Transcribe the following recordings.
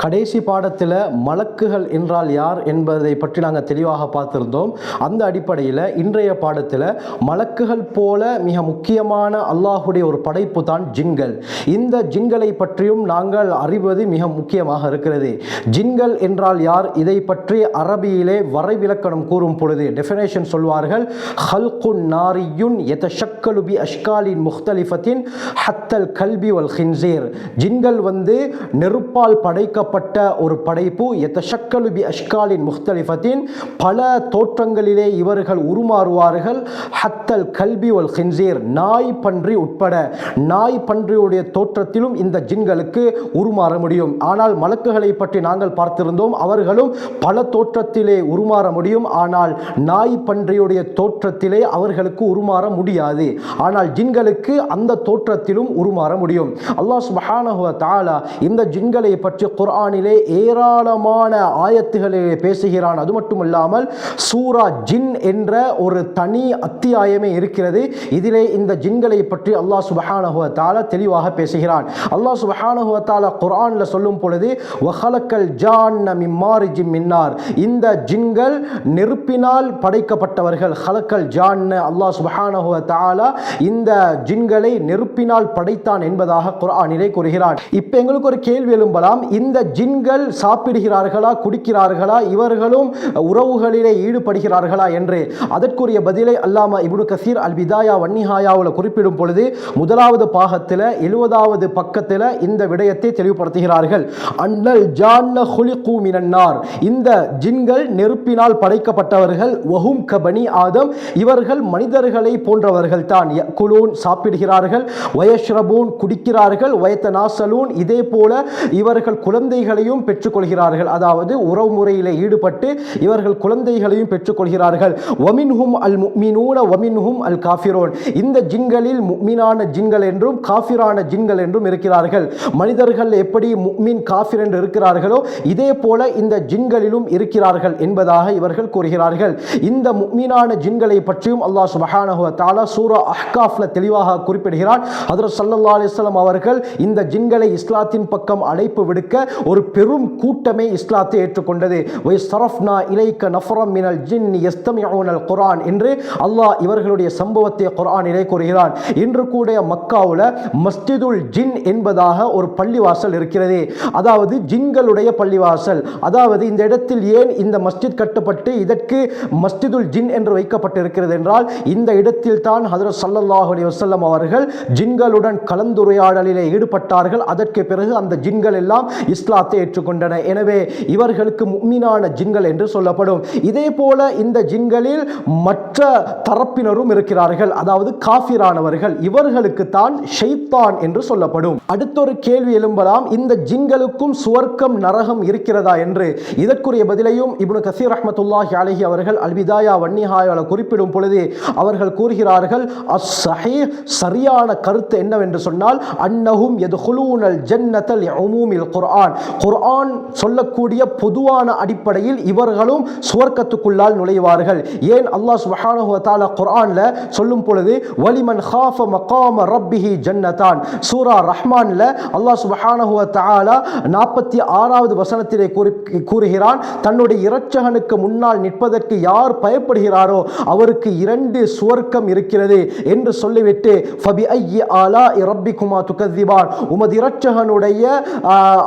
கடைசி பாடத்தில் மலக்குகள் என்றால் யார் என்பதை பற்றி நாங்கள் தெளிவாக பார்த்திருந்தோம். அந்த அடிப்படையில் இன்றைய பாடத்தில் மலக்குகள் போல மிக முக்கியமான அல்லாஹுடைய ஒரு படைப்பு தான் ஜின்கள். இந்த ஜின்களை பற்றியும் நாங்கள் அறிவது மிக முக்கியமாக இருக்கிறது. ஜின்கள் என்றால் யார், இதை பற்றி அரபியிலே வரைவிலக்கணம் கூறும் பொழுது டெஃபினேஷன் சொல்வார்கள். ஹல்குன் நாரியுன் யதஷக்கலு பி அஷ்காலின் முக்தலிஃபத்தின் ஹத்தல் கல்பி வல் ஹின்சீர். ஜின்கள் நெருப்பால் படைக்கப்பட்ட ஒரு படைப்பு. யதஷக்கலு பி அஷ்காலின் முக்தலிஃபத்தின், பல தோற்றங்களிலே இவர்கள் உருமாறுவார்கள். ஹத்தல் கல்பி வல் ஹின்சீர், நாய் பன்றி உட்பட நாய் பன்றியுடைய தோற்றத்திலும் இந்த ஜின்களுக்கு உருமாற முடியும். ஆனால் மலக்குகளை பற்றி நாங்கள் பார்த்திருந்தோம், அவர்களும் பல தோற்றத்திலே உருமாற முடியும். ஆனால் நாய் பன்றியுடைய தோற்றத்திலே அவர்களுக்கு உருமாற முடியாது. ஆனால் ஜின்களுக்கு அந்த தோற்றத்திலும் உருமாற முடியும். அல்லாஹ் சுப்ஹானஹு வ தஆலா இந்த ஜின்களை பற்றி குர்ஆனிலே ஏராளமான ஆயத்துகளிலே பேசுகிறான். அது மட்டுமல்லாமல் சூரா ஜின் என்ற ஒரு தனி அத்தியாயமே இருக்கிறது. இதிலே இந்த ஜின்களை பற்றி அல்லாஹ் சுப்ஹானஹு வ தஆலா தெளிவாக பேசுகிறான். அல்லாஹ் சுப்ஹானஹு வ தஆலா குர்ஆனில் சொல்லும் பொழுது வஹலக்கல் ஜான்ன மின் மாரிஜின் மின் நார், இந்த ஜின்கள் நெருப்பினால் படைக்கப்பட்டவர்கள். ஹலக்கல் ஜான்ன, அல்லாஹ் சுப்ஹானஹு வ தஆலா இந்த ஜின்களை நெருப்பினால் படைத்தான் என்பதாக குர்ஆனிலே கூறுகிறான். இப்போ எங்களுக்கு ஒரு கேள்வி எழும்பலாம், இந்த ஜின்கள் சாப்பிடுகிறார்களா, குடிக்கிறார்களா, இவர்களும் உறவுகளிலே ஈடுபடுகிறார்களா என்று. அதற்குரிய பதிலை அல்லாமா இப்னு கஸீர் அல் பிதாயா வன் நிஹாயாவில் குறிப்பிடும் பொழுது முதலாவது பாகத்தில் 70வது பக்கத்தில் இந்த விடயத்தை தெளிவுபடுத்துகிறார்கள். அன்னல் ஜான்ன ஹுலிகு மினன் நார், இந்த ஜின்கள் நெருப்பினால் படைக்கப்பட்டவர்கள். வஹும் கபனி ஆதம், இவர்கள் மனிதர்களை போன்றவர்கள் தான். யக்குலூன், சாப்பிடுகிறார்கள். வயஷ்ரபூன், குடிக்கிறார்கள். வயத்தனாசலூன், இதே போல இவர்கள் குழந்தைகளையும் பெற்றுக்கொள்கிறார்கள். அதாவது உறவு முறையில் ஈடுபட்டு இவர்கள் குழந்தைகளையும் பெற்றுக்கொள்கிறார்கள். வமின்ஹும் அல் முஃமினூன வமின்ஹும் அல் காஃபிரூன், இந்த ஜின்களில் முஃமினான ஜின்கள் என்றும் காஃபிரான ஜின்கள் என்றும் இருக்கிறார்கள். மனிதர்கள் எப்படி முஃமின் காஃபிர் என்று இருக்கிறார்களோ இதே போல இந்த ஜின்களிலும் இருக்கிறார்கள் என்பதாக இவர்கள் கூறுகிறார்கள். இந்த முஃமினான ஜின்களை பற்றியும் அல்லாஹ் சுப்ஹானஹு வ தஆலா சூரா அஹ்காஃப்ல தெளிவாக குறிப்பிடுகிறான். ஹஜ்ரத் ஸல்லல்லாஹு அலைஹி வஸல்லம் அவர்கள் இந்த ஜின்களை இஸ்லாத்தின் பக்கம் அழைப்பு விடுக்க ஒரு பெரும் கூட்டமே இஸ்லாத்தை ஏற்றுக்கொண்டது. வயஸ்தரஃப்னா இலைக்க நஃபரம் மினல் ஜின்னி யஸ்தமிஊனல் குர்ஆன் என்று அல்லாஹ் இவர்களுடைய சம்பவத்தை குர்ஆனிலே கூறுகிறான். இன்று கூட மக்காவில் மஸ்ஜிதுல் ஜின் என்பதாக ஒரு பள்ளிவாசல் இருக்கிறது. அதாவது ஜின்களுடைய பள்ளிவாசல். அதாவது இந்த இடத்தில் ஏன் இந்த மஸ்ஜித் கட்டப்பட்டு இதற்கு மஸ்ஜிதுல் ஜின் என்று வைக்கப்பட்டிருக்கிறது என்றால், இந்த இடத்தில் தான் ஹஜ்ரத் ஸல்லல்லாஹு அலைஹி வஸல்லம் அவர்கள் ஜின்களுடன் கலந்துரையாடலிலே ஈடுபட்டார்கள். அதற்கு பிறகு அந்த ஜின்கள் எல்லாம் இஸ்லாத்தை ஏற்றுக்கொண்டன. எனவே இவர்களுக்கு முஃமினான ஜின்கள் என்று சொல்லப்படும். இதே போல இந்த ஜின்களில் மற்ற தரப்பினரும் இருக்கிறார்கள், அதாவது காஃபிரானவர்கள். இவர்களுக்கு தான் ஷைத்தான் என்று சொல்லப்படும். அடுத்தொரு கேள்வி எழும்பலாம், இந்த ஜின்களுக்கும் சுவர்க்கம் நரகம் இருக்கிறதா என்று. இதற்குரிய பதிலையும் இப்னு கஸீர் ரஹ்மத்துல்லாஹி அலைஹி அவர்கள் அல் பிதாயா வன் நிஹாயாவில் குறிப்பிடும் பொழுது அவர்கள் கூறுகிறார்கள், அஸ்ஸஹீஹ், சரியான கருத்து என்னவென்று சொன்னால், அன்னஹும் யதுகுலூனல் ஜன்னத லிஉமூமில் குர்ஆன், குர்ஆன் சொல்லக்கூடிய பொதுவான அடிப்படையில் இவர்களும் சுவர்க்கத்துக்குள்ளால் நுழைவார்கள். ஏன் அல்லாஹ் சுப்ஹானஹு வ தஆலா குர்ஆன்ல சொல்லும் பொழுது வலிமன் காஃப மகாம ரப்பிஹி ஜன்னதான், சூரா ரஹ்மான்ல அல்லாஹ் சுப்ஹானஹு வ தஆலா 46வது வசனத்திலே கூறுகிறான், தன்னுடைய இரட்சகனுக்கு முன்னால் நிற்பதற்கு யார் பயப்படுகிறாரோ அவருக்கு 2 சுவர்க்கம் இருக்கிறது என்று சொல்லிவிட்டு ஃபபி ஐயி ஆலாஇ ரப்பிகுமா துகذிபான், உமது இரட்சகனுடைய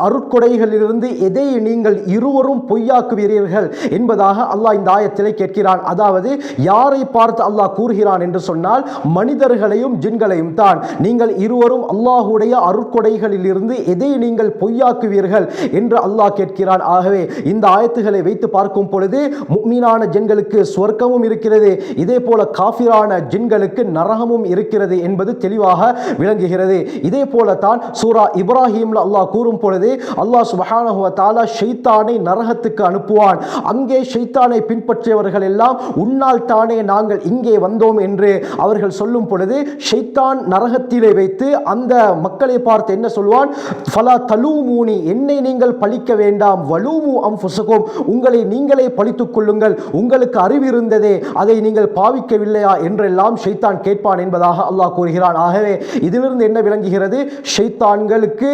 அருட்கொடைகளிலிருந்து எதை நீங்கள் இருவரும் பொய்யாக்குவீர்கள் என்பதாக அல்லாஹ் இந்த ஆயத்திலே கேட்கிறான். அதாவது யாரை பார்த்து அல்லாஹ் கூறுகிறான் என்று சொன்னால், மனிதர்களையும் ஜின்களையும் தான். நீங்கள் இருவரும் அல்லாஹுடைய அருட்கொடைகளில் இருந்து எதை நீங்கள் பொய்யாக்குவீர்கள் என்று அல்லாஹ் கேட்கிறான். ஆகவே இந்த ஆயத்துகளை வைத்து பார்க்கும் பொழுது முஃமினான ஜின்களுக்கு சுவர்க்கமும் இருக்கிறது, இதே போல காஃபிரான ஜின்களுக்கு நரகமும் இருக்கிறது என்பது தெளிவாக விளங்குகிறது. இதே போல தான் சூரா இப்ராஹிம்ல அல்லாஹ் கூறும் பொழுது அல்லாஹ் சுப்ஹானஹு வ தஆலா ஷைத்தானை நரகத்துக்கு அனுப்புவான். அங்கே ஷைத்தானை பின்பற்றியவர்கள் எல்லாம் உன்னால் தானே நாங்கள் இங்கே வந்தோம் என்று அவர்கள் சொல்லும் பொழுது ஷைத்தான் நரகத்திலே வைத்து அந்த மக்களை பார்த்து என்ன சொல்வான், ஃபலா தலூமூனி, என்னை நீங்கள் பழிக்க வேண்டாம், வலூமு அன்ஃபுஸகும், உங்களை நீங்களே பழித்துக் கொள்ளுங்கள், உங்களுக்கு அறிவு இருந்ததே அதை நீங்கள் பாவிக்கவில்லையா என்றெல்லாம் ஷைத்தான் கேட்பான் என்பதாக அல்லாஹ் கூறுகிறான். ஆகவே இதிலிருந்து என்ன விளங்குகிறது, ஷைத்தான்களுக்கு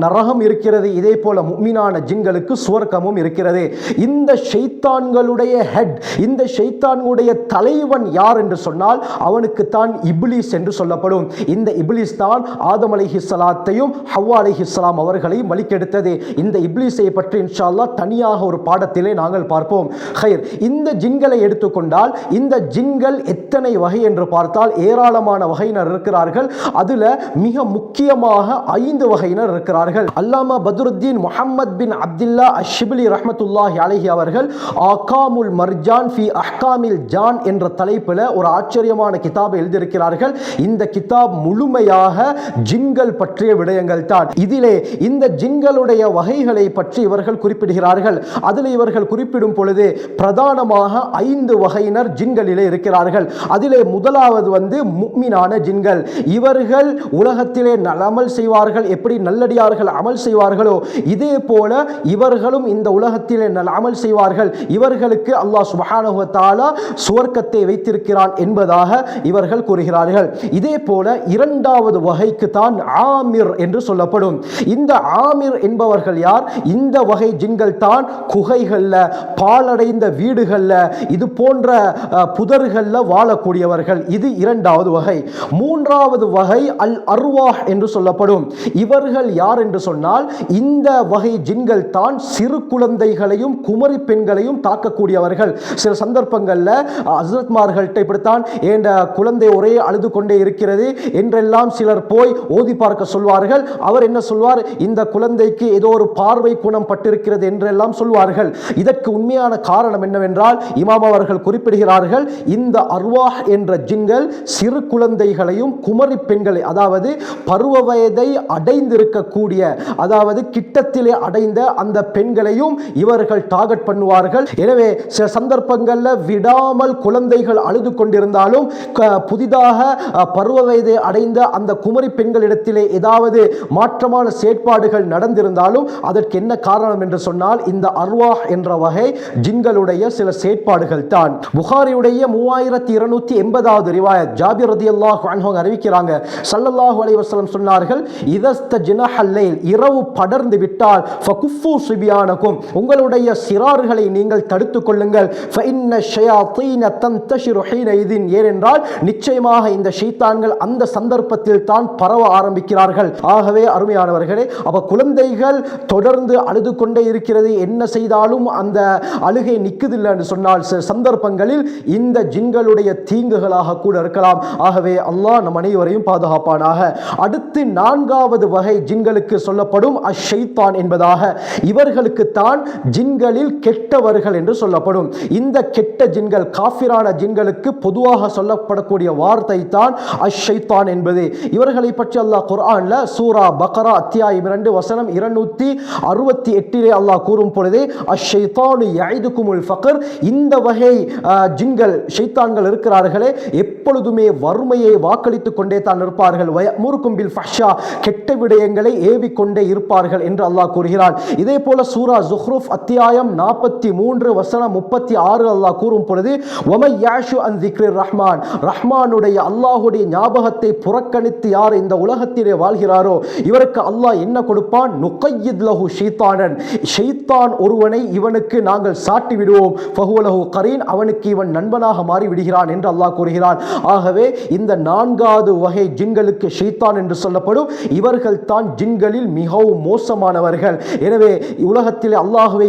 நரகம் இருக்கிறது, இதே போல போல முஃமினான ஜின்களுக்கு சுவர்க்கமும் இருக்கிறது. இந்த ஷைத்தான்களுடைய ஹெட், இந்த ஷைத்தான்களுடைய தலைவன் யார் என்று சொன்னால் அவனுக்கு தான் இப்லீஸ் என்று சொல்லப்படும். இந்த இப்லீஸ் தான் ஆதம் அலைஹிஸ்ஸலாத்தையும் ஹவ்வா அலைஹிஸ்ஸலாம் அவர்களையும் வழிகெடுத்தது. இந்த இப்லீஸை பற்றி இன்ஷா அல்லாஹ் தனியாக ஒரு பாடத்திலே நாங்கள் பார்ப்போம். ஹைர், இந்த ஜின்களை எடுத்துக்கொண்டால் இந்த ஜின்கள் எத்தனை வகை என்று பார்த்தால் ஏராளமான வகையினர் இருக்கிறார்கள். அதுல மிக முக்கியமாக 5 வகையினர் இருக்கிறார்கள். அல்லாமா பத்ருத்தீன் முஹம்மத் பின் அப்துல்லா அஷ்ஷிபிலி ரஹ்மத்துல்லாஹி அலைஹி அவர்கள் ஆகாமுல் மர்ஜான் ஃபி அஹ்காமில் ஜான் என்ற தலைப்பில் ஒரு ஆச்சரியமான கிதாபை எழுதியிருக்கிறார்கள். இந்த கிதாப் முழுமையாக ஜின்கள் பற்றிய விடயங்கள் தான். இதிலே இந்த ஜின்களுடைய வகைகளை பற்றி இவர்கள் குறிப்பிடுகிறார்கள். அதில் இவர்கள் குறிப்பிடும் பொழுது பிரதானமாக 5 வகையினர் ஜின்களிலே இருக்கிறார்கள். அதிலே முதலாவது முஃமினான ஜின்கள். இவர்கள் உலகத்திலே அமல் செய்வார்கள். எப்படி நல்லடியார்கள் அமல் செய்வார்களோ இதே போல இவர்களும் இந்த உலகத்திலே அமல் செய்வார்கள். இவர்களுக்கு அல்லாஹ் சுப்ஹானஹு வ தஆலா சுவர்க்கத்தை வைத்திருக்கிறான் என்பதாக இவர்கள் கூறுகிறார்கள். இதே போல இரண்டாவது வகைக்கு தான் ஆமிர் என்று சொல்லப்படும். இந்த ஆமிர் என்பவர்கள் யார்? இந்த வகை ஜின்கள் தான் குகைகள்ல, பாலடைந்த வீடுகள்ல, இது போன்ற புதர்கள்ல வாழக்கூடியவர்கள். இது இரண்டாவது வகை. மூன்றாவது வகை அல் அர்வாஹ் என்று சொல்லப்படும். இவர்கள் யார் என்று சொன்னால் இந்த வகை ஜின்கள் தான் சிறு குழந்தைகளையும் குமரி பெண்களையும் தாக்கக்கூடியவர்கள். சில சந்தர்ப்பங்களில் ஹஸ்ரத்மார்கள்ட்ட இப்படித்தான் என் குழந்தை ஒரே அழுது கொண்டே இருக்கிறது என்றெல்லாம் சிலர் போய் ஓதி பார்க்க சொல்வார்கள். அவர் என்ன சொல்வார்? இந்த குழந்தைக்கு ஏதோ ஒரு பார்வை குணம் பட்டிருக்கிறது என்றெல்லாம் சொல்வார்கள். இதற்கு உண்மையான காரணம் என்னவென்றால் இமாம் அவர்கள் குறிப்பிடுகிறார்கள், இந்த அர்வாஹ் என்ற ஜின்கள் சிறு குழந்தைகளையும் குமரி பெண்களை, அதாவது பருவ வயதை அடைந்திருக்கக்கூடிய, அதாவது கிட்டத்திலே அடைந்த அந்த பெண்களையும் இவர்கள் டார்கெட் பண்ணுவார்கள். எனவே சில சந்தர்ப்பங்களில் விடாமல் குழந்தைகள் அழுது கொண்டிருந்தாலும் புதிதாக பருவ வயதை அடைந்த அந்த குமரி பெண்களிடத்திலே ஏதாவது மாற்றமான செயற்பாடுகள் நடந்திருந்தாலும் அதற்கு என்ன காரணம் என்று சொன்னால் இந்த அர்வாஹ் என்ற வகை ஜின்களுடைய சில செயற்பாடுகள் தான். புகாரியுடைய 3280வது ரிவாயத் ஜாபிர் ரலியல்லாஹு அன்ஹு அறிவிக்கிறாங்க, ஸல்லல்லாஹு அலைஹி வஸல்லம் சொன்னார்கள், இதஸ்தஜ்னஹல் லைல், இரவு படர்ந்து விட்டால் ஃபகுஃபு சிபியானகும், உங்களுடைய சிறார்களை நீங்கள் தடுத்துக் கொள்ளுங்கள். ஃபஇன்ன ஷயாத்தீன தன்தஷிரு ஹீனஇதின், ஏனென்றால் நிச்சயமாக இந்த ஷைத்தான்கள் அந்த சந்தர்ப்பத்தில் தான் பரவ ஆரம்பிக்கிறார்கள். ஆகவே அருமையானவர்களே, அப்ப குழந்தைகள் தொடர்ந்து அழுது கொண்டே இருக்கிறது, என்ன செய்தாலும் அந்த அழுகை நிற்குதில்லை என்று சொன்னால் சில சந்தர்ப்பங்களில் இந்த ஜின்களுடைய தீங்குகளாக கூட இருக்கலாம். ஆகவே அல்லாஹ் நம் அனைவரையும் பாதுகாப்பானாக. அடுத்து 4வது வகை ஜின்களுக்கு சொல்லப்படும் அஷைத்தான் என்பதாக. இவர்களுக்கு தான் ஜின்களில் கெட்டவர்கள் என்று சொல்லப்படும். இந்த கெட்ட ஜின்கள், காஃபிரான ஜின்களுக்கு பொதுவாக சொல்லப்படக்கூடிய வார்த்தை தான் அஷைத்தான் என்பது. இவர்களை பற்றி அல்லாஹ் குர்ஆன்ல சூரா பக்ரா அத்தியாயம் 2 வசனம் 268 அல்லாஹ் கூறும் பொழுது அஷைத்தானு யஇதுகுமுல் ஃபக்ர், இந்த வகை ஜின்கள் ஷைத்தான்கள் இருக்கிறார்களே எப்பொழுதுமே வறுமையை வாக்களித்துக் கொண்டே தான் இருப்பார்கள். வயமுருக்கும் பில் ஃபஹ்ஷா, கெட்ட விடயங்களை ஏவிக்கொண்டே இருப்பார்கள் என்று அல்லாஹ் கூறுகிறான். இதே போல சூரா ஸுஹ்ருஃப் அத்தியாயம் 43 வசனம் 36 அல்லாஹ் கூறும் பொழுது வமை யாஷு அன் ஸிக்ரிர் ரஹ்மான், ரஹ்மானுடைய அல்லாஹ்வுடைய ஞாபகத்தை புறக்கணித்து யார் இந்த உலகத்திலே வாழ்கிறாரோ இவருக்கு அல்லாஹ் என்ன கொடுப்பான்? நுகையித் லஹு ஷைத்தானன், ஷைத்தான் ஒருவனை இவனுக்கு நாங்கள் சாட்டி விடுவோம். ஃபஹுவ லஹு கரீன், அவனுக்கு இவன் நண்பனாக மாறி விடுகிறான் என்று அல்லாஹ் கூறுகிறான். ஆகவே இந்த 4வது வகை ஜின்களுக்கு ஷைத்தான் என்று சொல்லப்படும். இவர்கள் தான் ஜின்களில் மிகவும் மோசமானவர்கள். எனவே உலகத்தில் அல்லாஹ்வை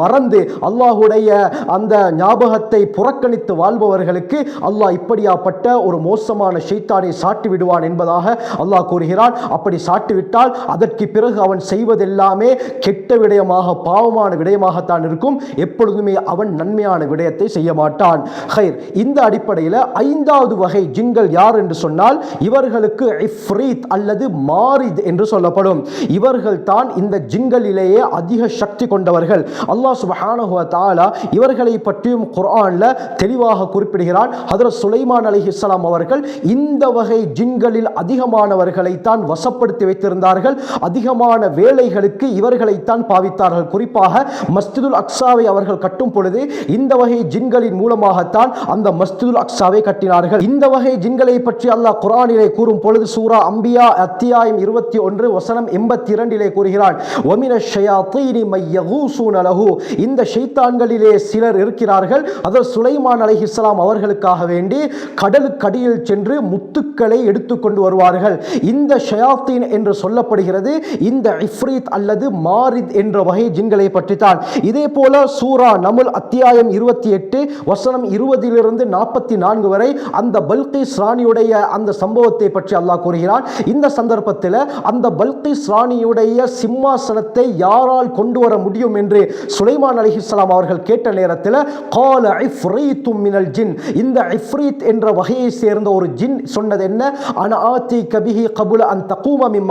மறந்து அல்லாஹ்வுடைய அந்த ஞாபகத்தை புறக்கணித்து வாழ்பவர்களுக்கு அல்லாஹ் இப்படியாப்பட்ட ஒரு மோசமான ஷைத்தானை சாட்டி விடுவான் என்பதாக அல்லாஹ் கூறுகிறான். அப்படி சாட்டிவிட்டால் அதற்கு பிறகு அவன் செய்வதெல்லாமே கெட்ட விடயமாக, பாவமான விடயமாகத்தான் இருக்கும். எப்பொழுதுமே அவன் நன்மையான விடயத்தை செய்ய மாட்டான். ஹைர், இந்த அடிப்படையில் 5வது வகை ஜின்கள் யார் என்று சொன்னால் இவர்களுக்கு இஃப்ரீத் அல்லது மாரித் என்று சொல்லப்படும். இவர்கள் தான் இந்த ஜின்களிலேயே அதிக சக்தி கொண்டவர்கள். அல்லாஹ் சுப்ஹானஹு வ தஆலா இவர்களை பற்றியும் குர்ஆன்ல தெளிவாக குறிப்பிடுகிறான். ஹஜ்ரத் சுலைமான் அலைஹிஸ்ஸலாம் அவர்கள் இந்த வகை ஜின்களில் அதிகமானவர்களை தான் வசப்படுத்தி வைத்திருந்தார்கள். அதிகமான வேலைகளுக்கு இவர்களை தான் பாவித்தார்கள். குறிப்பாக மஸ்ஜிதுல் அக்ஸாவை அவர்கள் கட்டும் பொழுது இந்த வகை ஜின்களின் மூலமாகத்தான் அந்த மஸ்ஜிதுல் அக்ஸாவை கட்டினார்கள். இந்த வகை ஜின்களை பற்றி அல்லாஹ் குர்ஆனிலே கூறும் பொழுது சூரா அம்பியா அத்தியாயம் 21 வசனம் 82 கூறுகிறான், கூறுகிறான், வமின ஷயாத்தீனி மையகூசூன லஹு, இந்த ஷைத்தான்களிலே சிலர் இருக்கிறார்கள், அதர் சுலைமான் அலைஹிஸ்ஸலாம் அவர்களுக்காக வேண்டி கடலுக்கடியில் சென்று முத்துக்களை எடுத்துக்கொண்டு வருவார்கள். இந்த ஷயாத்தீன் என்று சொல்லப்படுகிறது இந்த இஃப்ரீத் அல்லது மாரித் என்ற வகை ஜின்களை பற்றித்தான். இதே போல சூரா நமுல் அத்தியாயம் 28 வசனம் 20 44 வரை அந்த பல்கிஸ் ராணியுடைய அந்த சம்பவத்தை பற்றி அல்லாஹ் கூறுகிறான். இந்த சந்தர்ப்பத்தில் அந்த பல்கிஸ் ராணியுடைய சிம்மாசனத்தை யாரால் கொண்டு வர முடியும் என்று சுலைமான் அலைஹிஸ்ஸலாம் அவர்கள் கேட்ட நேரத்தில் கால இஃப்ரீத்தும் மினல் ஜின், இந்த இஃப்ரீத் என்ற வகையை சேர்ந்த ஒரு ஜின் சொன்னது என்ன, அன ஆதி கபிஹி கபுல அன் தகூம மின்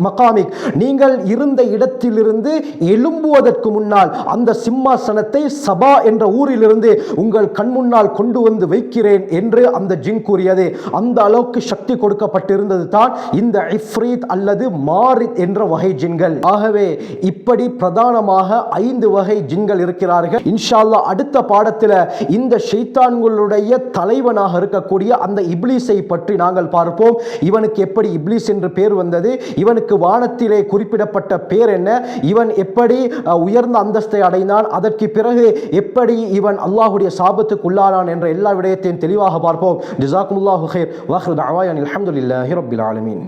மகாமிக், நீங்கள் இருந்த இடத்திலிருந்து எழும்புவதற்கு முன்னால் அந்த சிம்மாசனத்தை சபா என்ற ஊரிலிருந்து உங்கள் கண் முன்னால் கொண்டு வந்து வைக்கிறேன் என்று அந்த ஜின் கூறியது. அந்த அளவுக்கு சக்தி கொடுக்கப்பட்டிருந்தது தான் இந்த இஃப்ரீத் அல்லது மாரித் என்ற வகை ஜின்கள். ஆகவே இப்படி பிரதானமாக 5 வகை ஜின்கள் இருக்கிறார்கள். இன்ஷா அல்லாஹ் அடுத்த பாடத்தில் இந்த ஷைத்தான்களுடைய தலைவனாக இருக்கக்கூடிய அந்த இப்லீஸை பற்றி நாங்கள் பார்ப்போம். இவனுக்கு எப்படி இப்லீஸ் என்று பேர் வந்தது, இவனுக்கு வானத்திலே குறிப்பிடப்பட்ட பேர் என்ன, இவன் எப்படி உயர்ந்த அந்தஸ்தை அடைந்தான், அதற்கு பிறகு எப்படி இவன் அல்லாஹ்வுடைய சாபத்துக்கு உள்ளானான் என்ற எல்லா விடயத்தையும் தெளிவாக பார்ப்போம். ஜஸாக்குமுல்லாஹு கைர். வஆஹிரு தஅவானா அல்ஹம்துலில்லாஹி ரப்பில் ஆலமீன்.